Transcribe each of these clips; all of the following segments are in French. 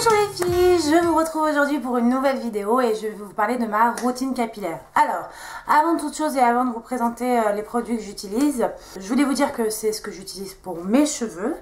Bonjour les filles, je vous retrouve aujourd'hui pour une nouvelle vidéo et je vais vous parler de ma routine capillaire. Alors, avant toute chose et avant de vous présenter les produits que j'utilise, je voulais vous dire que c'est ce que j'utilise pour mes cheveux.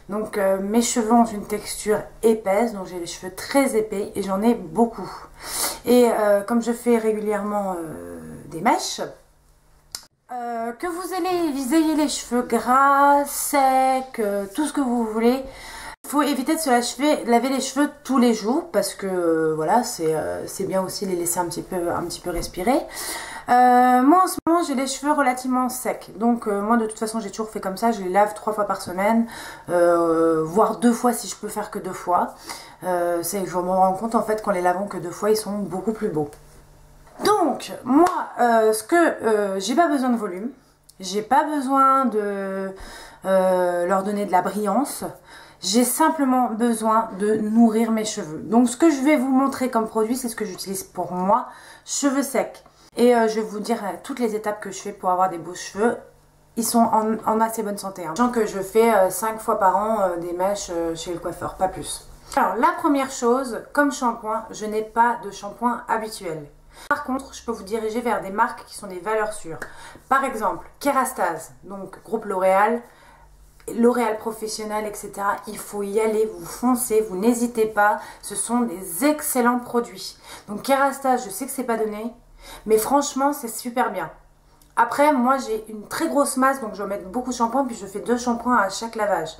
Donc mes cheveux ont une texture épaisse, donc j'ai les cheveux très épais et j'en ai beaucoup. Et comme je fais régulièrement des mèches, que vous ayez les cheveux gras, secs, tout ce que vous voulez, il faut éviter de se laver les cheveux tous les jours parce que voilà, c'est bien aussi les laisser un petit peu respirer. Moi en ce moment j'ai les cheveux relativement secs, donc moi de toute façon j'ai toujours fait comme ça, je les lave 3 fois par semaine, voire 2 fois si je peux faire que 2 fois. C'est que je me rends compte en fait qu'en les lavant que 2 fois ils sont beaucoup plus beaux. Donc moi j'ai pas besoin de volume, j'ai pas besoin de leur donner de la brillance. J'ai simplement besoin de nourrir mes cheveux. Donc ce que je vais vous montrer comme produit, c'est ce que j'utilise pour moi, cheveux secs. Et je vais vous dire toutes les étapes que je fais pour avoir des beaux cheveux. Ils sont en assez bonne santé. Sachant que je fais 5 fois par an des mèches chez le coiffeur, pas plus. Alors la première chose, comme shampoing, je n'ai pas de shampoing habituel. Par contre, je peux vous diriger vers des marques qui sont des valeurs sûres. Par exemple, Kérastase, donc groupe L'Oréal, L'Oréal Professionnel, etc. Il faut y aller, vous foncez, vous n'hésitez pas. Ce sont des excellents produits. Donc Kérastase, je sais que c'est pas donné, mais franchement, c'est super bien. Après, moi, j'ai une très grosse masse, donc je vais mettre beaucoup de shampoing, puis je fais 2 shampoings à chaque lavage.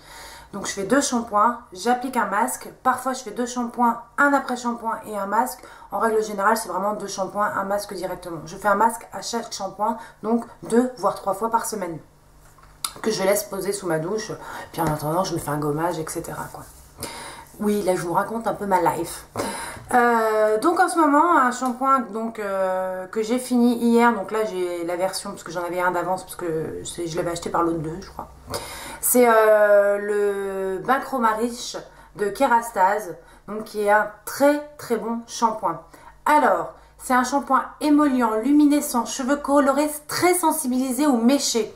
Donc je fais 2 shampoings, j'applique un masque. Parfois, je fais 2 shampoings, un après-shampoing et un masque. En règle générale, c'est vraiment 2 shampoings, un masque directement. Je fais un masque à chaque shampoing, donc 2 voire 3 fois par semaine, que je laisse poser sous ma douche, puis en attendant je me fais un gommage, etc. quoi. Oui, là je vous raconte un peu ma life. Donc en ce moment, un shampoing donc, que j'ai fini hier, donc là j'ai la version, parce que j'en avais un d'avance, parce que je l'avais acheté par l'autre 2 je crois. C'est le Bain Chroma Riche de Kérastase, donc qui est un très très bon shampoing. Alors, c'est un shampoing émollient, luminescent, cheveux colorés, très sensibilisés ou méchés.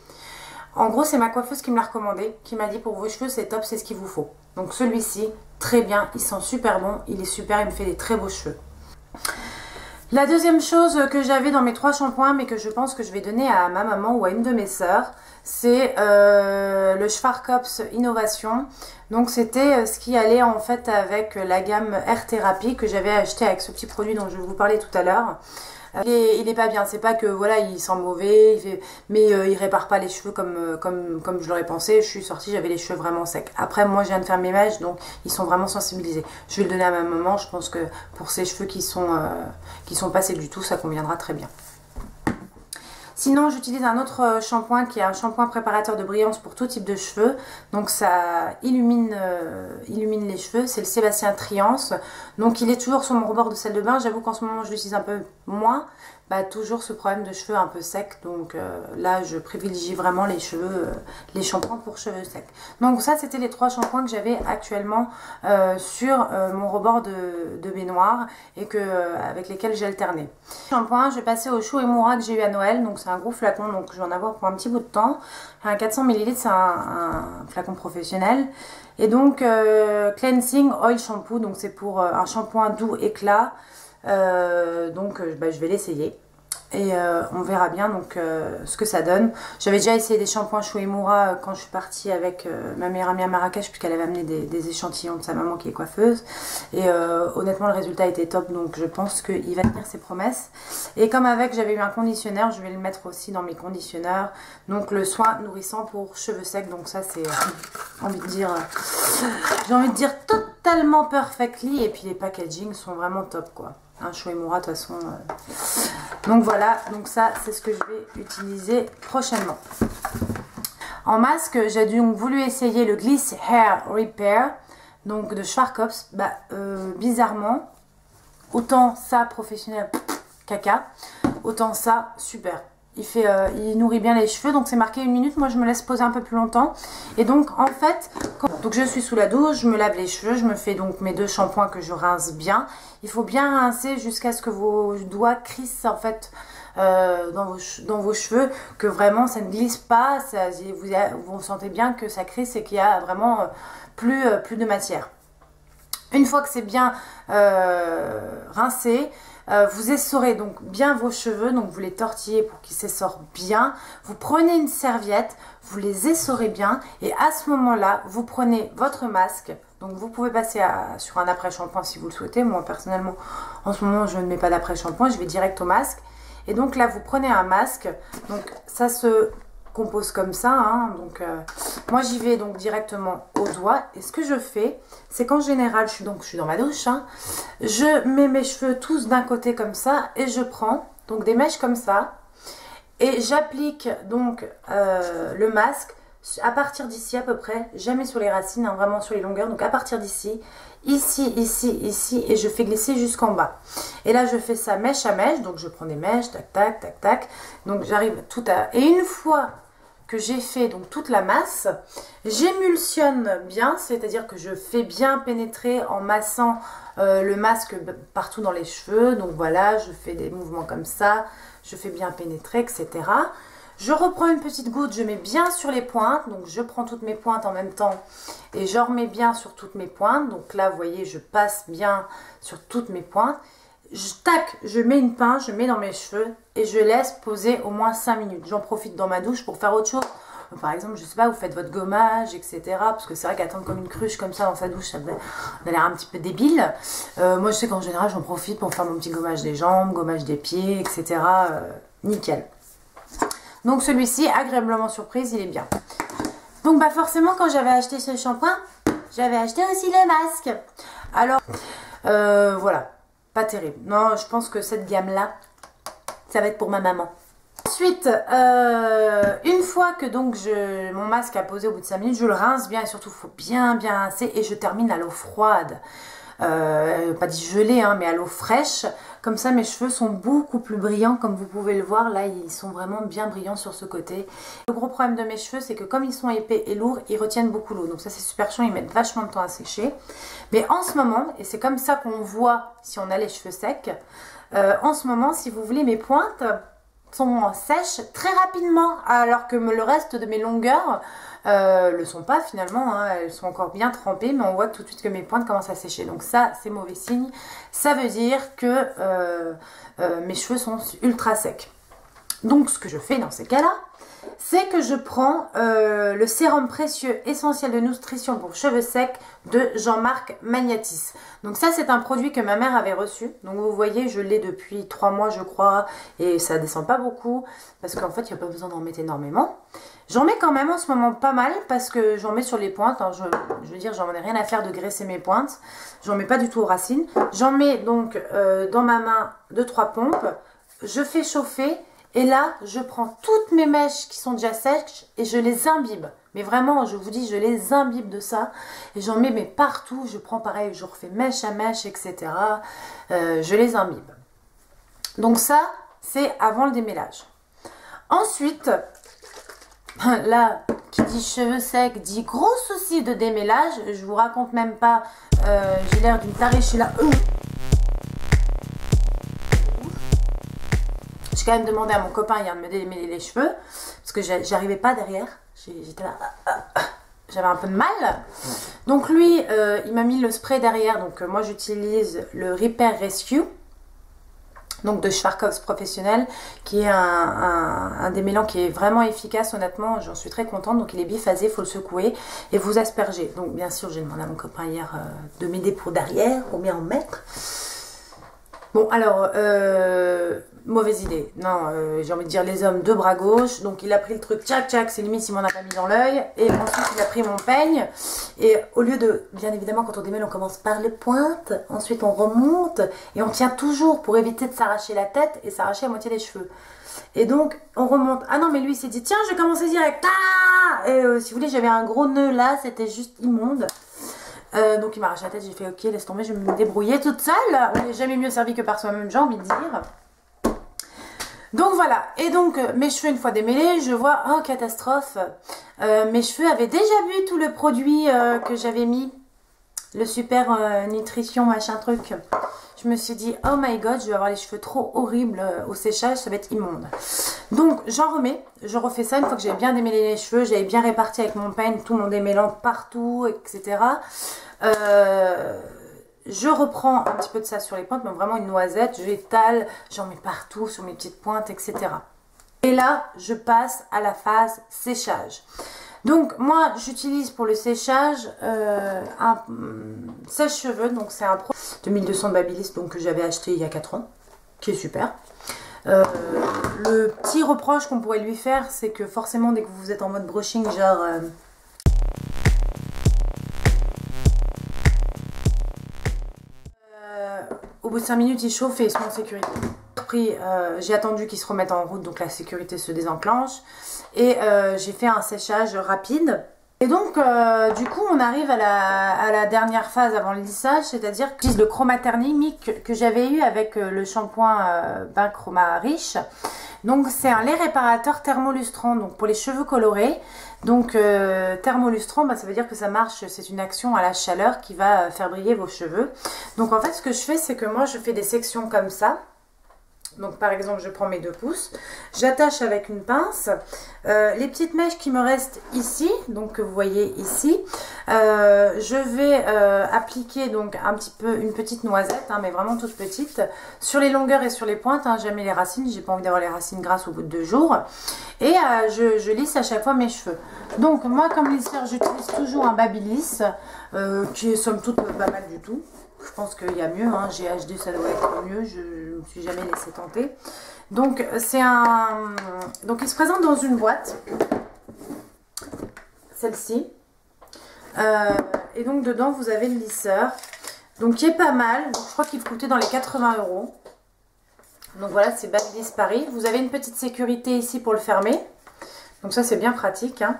En gros, c'est ma coiffeuse qui me l'a recommandé, qui m'a dit pour vos cheveux, c'est top, c'est ce qu'il vous faut. Donc celui-ci, très bien, il sent super bon, il est super, il me fait des très beaux cheveux. La deuxième chose que j'avais dans mes 3 shampoings, mais que je pense que je vais donner à ma maman ou à une de mes sœurs, c'est le Schwarzkopf Innovation. Donc c'était ce qui allait en fait avec la gamme Air Therapy que j'avais acheté avec ce petit produit dont je vais vous parler tout à l'heure. Il est pas bien, c'est pas que voilà il sent mauvais, mais il répare pas les cheveux comme je l'aurais pensé. Je suis sortie, j'avais les cheveux vraiment secs. Après moi je viens de faire mes mèches, donc ils sont vraiment sensibilisés. Je vais le donner à ma maman, je pense que pour ses cheveux qui sont pas secs du tout, ça conviendra très bien. Sinon, j'utilise un autre shampoing qui est un shampoing préparateur de brillance pour tout type de cheveux. Donc ça illumine les cheveux. C'est le Sébastien Triance. Donc il est toujours sur mon rebord de salle de bain. J'avoue qu'en ce moment, je l'utilise un peu moins. Toujours ce problème de cheveux un peu secs. Donc là, je privilégie vraiment les shampoings pour cheveux secs. Donc ça, c'était les 3 shampoings que j'avais actuellement sur mon rebord de baignoire et avec lesquels j'ai alterné. Shampoing, je vais passer au Shu Uemura que j'ai eu à Noël. Donc c'est un gros flacon, donc je vais en avoir pour un petit bout de temps. Un 400 ml, c'est un flacon professionnel. Et donc Cleansing Oil Shampoo, donc c'est pour un shampoing doux éclat. Je vais l'essayer et on verra bien donc ce que ça donne. J'avais déjà essayé des shampoings Shu Uemura quand je suis partie avec ma meilleure amie à Marrakech, puisqu'elle avait amené des échantillons de sa maman qui est coiffeuse, et honnêtement le résultat était top, donc je pense qu'il va tenir ses promesses. Et comme avec j'avais eu un conditionneur, je vais le mettre aussi dans mes conditionneurs, donc le soin nourrissant pour cheveux secs. Donc ça c'est j'ai envie de dire totalement perfectly, et puis les packaging sont vraiment top quoi. Un Shu Uemura de toute façon. Donc voilà, donc ça c'est ce que je vais utiliser prochainement. En masque, j'ai donc voulu essayer le Gliss Hair Repair, donc de Schwarzkopf. Bizarrement, autant ça professionnel caca, autant ça super. Il nourrit bien les cheveux, donc c'est marqué 1 minute. Moi je me laisse poser un peu plus longtemps. Et donc en fait, donc je suis sous la douche, je me lave les cheveux, je me fais donc mes 2 shampoings que je rince bien. Il faut bien rincer jusqu'à ce que vos doigts crissent en fait dans vos cheveux, que vraiment ça ne glisse pas, vous sentez bien que ça crisse et qu'il y a vraiment plus de matière. Une fois que c'est bien rincé, vous essorez donc bien vos cheveux, donc vous les tortillez pour qu'ils s'essorent bien. Vous prenez une serviette, vous les essorez bien et à ce moment-là, vous prenez votre masque. Donc vous pouvez passer sur un après-shampoing si vous le souhaitez. Moi personnellement, en ce moment, je ne mets pas d'après-shampoing, je vais direct au masque. Et donc là, vous prenez un masque. Donc ça se compose comme ça, hein. Donc moi j'y vais donc directement au doigt et ce que je fais c'est qu'en général je suis dans ma douche, hein, je mets mes cheveux tous d'un côté comme ça et je prends donc des mèches comme ça et j'applique donc le masque à partir d'ici à peu près, jamais sur les racines, hein, vraiment sur les longueurs, donc à partir d'ici, ici, ici, ici, et je fais glisser jusqu'en bas. Et là, je fais ça mèche à mèche, donc je prends des mèches, tac, tac, tac, tac, donc j'arrive tout à... Et une fois que j'ai fait donc toute la masse, j'émulsionne bien, c'est-à-dire que je fais bien pénétrer en massant le masque partout dans les cheveux, donc voilà, je fais des mouvements comme ça, je fais bien pénétrer, etc. Je reprends une petite goutte, je mets bien sur les pointes, donc je prends toutes mes pointes en même temps et je remets bien sur toutes mes pointes. Donc là, vous voyez, je passe bien sur toutes mes pointes. Je mets une pince, je mets dans mes cheveux et je laisse poser au moins 5 minutes. J'en profite dans ma douche pour faire autre chose. Par exemple, je sais pas, vous faites votre gommage, etc. Parce que c'est vrai qu'attendre comme une cruche comme ça dans sa douche, ça a l'air un petit peu débile. Moi, je sais qu'en général, j'en profite pour faire mon petit gommage des jambes, gommage des pieds, etc. Nickel. Donc celui-ci, agréablement surprise, il est bien. Donc bah forcément, quand j'avais acheté ce shampoing, j'avais acheté aussi le masque. Alors, voilà, pas terrible. Non, je pense que cette gamme-là, ça va être pour ma maman. Ensuite, une fois que donc mon masque a posé au bout de 5 minutes, je le rince bien et surtout, il faut bien rincer et je termine à l'eau froide. Pas dit gelée, hein, mais à l'eau fraîche. Comme ça, mes cheveux sont beaucoup plus brillants, comme vous pouvez le voir. Là, ils sont vraiment bien brillants sur ce côté. Le gros problème de mes cheveux, c'est que comme ils sont épais et lourds, ils retiennent beaucoup l'eau. Donc ça, c'est super chiant, ils mettent vachement de temps à sécher. Mais en ce moment, et c'est comme ça qu'on voit si on a les cheveux secs, en ce moment, si vous voulez, mes pointes sont sèches très rapidement, alors que le reste de mes longueurs le sont pas finalement, hein, elles sont encore bien trempées, mais on voit tout de suite que mes pointes commencent à sécher. Donc ça, c'est mauvais signe. Ça veut dire que mes cheveux sont ultra secs. Donc ce que je fais dans ces cas-là, c'est que je prends le sérum précieux essentiel de nutrition pour cheveux secs de Jean-Marc Magnatis. Donc ça, c'est un produit que ma mère avait reçu. Donc vous voyez, je l'ai depuis 3 mois, je crois, et ça descend pas beaucoup parce qu'en fait, il n'y a pas besoin d'en mettre énormément. J'en mets quand même en ce moment pas mal parce que j'en mets sur les pointes. Hein. Je veux dire, j'en ai rien à faire de graisser mes pointes. J'en mets pas du tout aux racines. J'en mets donc dans ma main 2-3 pompes. Je fais chauffer. Et là, je prends toutes mes mèches qui sont déjà sèches et je les imbibe. Mais vraiment, je vous dis, je les imbibe de ça. Et j'en mets mais partout. Je prends pareil, je refais mèche à mèche, etc. Je les imbibe. Donc ça, c'est avant le démêlage. Ensuite, là, qui dit cheveux secs, dit gros souci de démêlage. Je vous raconte même pas, j'ai l'air d'une tarée, je suis là. J'ai quand même demandé à mon copain hier de me démêler les cheveux parce que j'arrivais pas derrière. J'étais là, j'avais un peu de mal. Donc lui, il m'a mis le spray derrière. Donc moi, j'utilise le Repair Rescue, donc de Schwarzkopf Professionnel, qui est un démêlant qui est vraiment efficace. Honnêtement, j'en suis très contente. Donc il est biphasé, il faut le secouer et vous asperger. Donc bien sûr, j'ai demandé à mon copain hier de m'aider pour derrière, pour bien en mettre. Bon alors, mauvaise idée. Non, j'ai envie de dire les hommes de bras gauche. Donc il a pris le truc tchac tchac, c'est limite s'il m'en a pas mis dans l'œil. Et ensuite il a pris mon peigne. Et au lieu de, bien évidemment quand on démêle on commence par les pointes. Ensuite on remonte et on tient toujours pour éviter de s'arracher la tête et s'arracher la moitié des cheveux. Et donc on remonte. Ah non mais lui il s'est dit tiens je vais commencer direct. Ah et si vous voulez j'avais un gros nœud là, c'était juste immonde. Donc il m'a arraché la tête, j'ai fait ok laisse tomber, je vais me débrouiller toute seule. On n'est jamais mieux servi que par soi-même, j'ai envie de dire. Donc voilà, et donc mes cheveux une fois démêlés, je vois, oh catastrophe, mes cheveux avaient déjà vu tout le produit que j'avais mis, le super nutrition machin truc. Je me suis dit, oh my god, je vais avoir les cheveux trop horribles au séchage, ça va être immonde. Donc j'en remets, je refais ça une fois que j'avais bien démêlé les cheveux, j'avais bien réparti avec mon peigne tout mon démêlant partout, etc. je reprends un petit peu de ça sur les pointes, mais vraiment une noisette, je l'étale, j'en mets partout sur mes petites pointes, etc. Et là, je passe à la phase séchage. Donc moi, j'utilise pour le séchage un sèche-cheveux, donc c'est un produit de 1200 de Babyliss, donc que j'avais acheté il y a 4 ans, qui est super. Le petit reproche qu'on pourrait lui faire, c'est que forcément dès que vous êtes en mode brushing, genre... au bout de 5 minutes, il chauffe et il se met en sécurité. J'ai attendu qu'il se remette en route, donc la sécurité se désenclenche. Et j'ai fait un séchage rapide. Et donc, du coup, on arrive à la dernière phase avant le lissage, c'est-à-dire que j'utilise le Chroma Thermique que j'avais eu avec le shampoing Bain Chroma Riche. Donc, c'est un lait réparateur thermolustrant, donc pour les cheveux colorés. Donc, thermolustrant, bah, ça veut dire que ça marche, c'est une action à la chaleur qui va faire briller vos cheveux. Donc, en fait, ce que je fais, c'est que moi, je fais des sections comme ça. Donc par exemple, je prends mes 2 pouces, j'attache avec une pince, les petites mèches qui me restent ici, donc que vous voyez ici, je vais appliquer donc un petit peu une petite noisette, hein, mais vraiment toute petite, sur les longueurs et sur les pointes, hein, jamais les racines, j'ai pas envie d'avoir les racines grasses au bout de 2 jours, et je lisse à chaque fois mes cheveux. Donc moi comme lisseur, j'utilise toujours un Babyliss, qui est somme toute pas mal du tout. Je pense qu'il y a mieux, hein. GHD ça doit être mieux, je ne me suis jamais laissé tenter. Donc c'est un... Donc il se présente dans une boîte, celle-ci. Et donc dedans vous avez le lisseur, donc qui est pas mal, donc, je crois qu'il coûtait dans les 80 €. Donc voilà, c'est Babyliss Paris. Vous avez une petite sécurité ici pour le fermer. Donc ça c'est bien pratique, hein.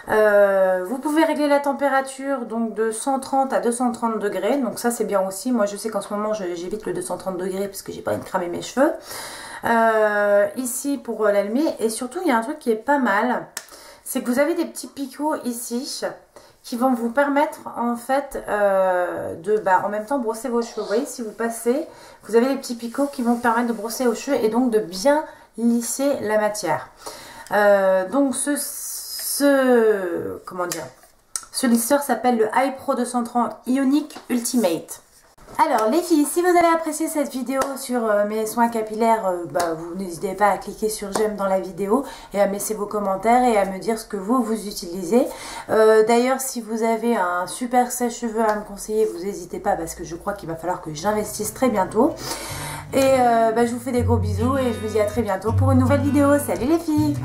Vous pouvez régler la température donc de 130 à 230 degrés. Donc ça c'est bien aussi. Moi je sais qu'en ce moment j'évite le 230 degrés parce que j'ai pas envie de cramer mes cheveux. Ici pour l'allumer. Et surtout il y a un truc qui est pas mal. C'est que vous avez des petits picots ici qui vont vous permettre en fait de en même temps brosser vos cheveux. Vous voyez, si vous passez, vous avez des petits picots qui vont permettre de brosser vos cheveux et donc de bien lisser la matière. Donc comment dire, ce lisseur s'appelle le iPro 230 Ionic Ultimate. Alors les filles, si vous avez apprécié cette vidéo sur mes soins capillaires, vous n'hésitez pas à cliquer sur j'aime dans la vidéo et à me laisser vos commentaires et à me dire ce que vous utilisez. D'ailleurs, si vous avez un super sèche-cheveux à me conseiller, vous n'hésitez pas parce que je crois qu'il va falloir que j'investisse très bientôt. Et je vous fais des gros bisous et je vous dis à très bientôt pour une nouvelle vidéo. Salut les filles!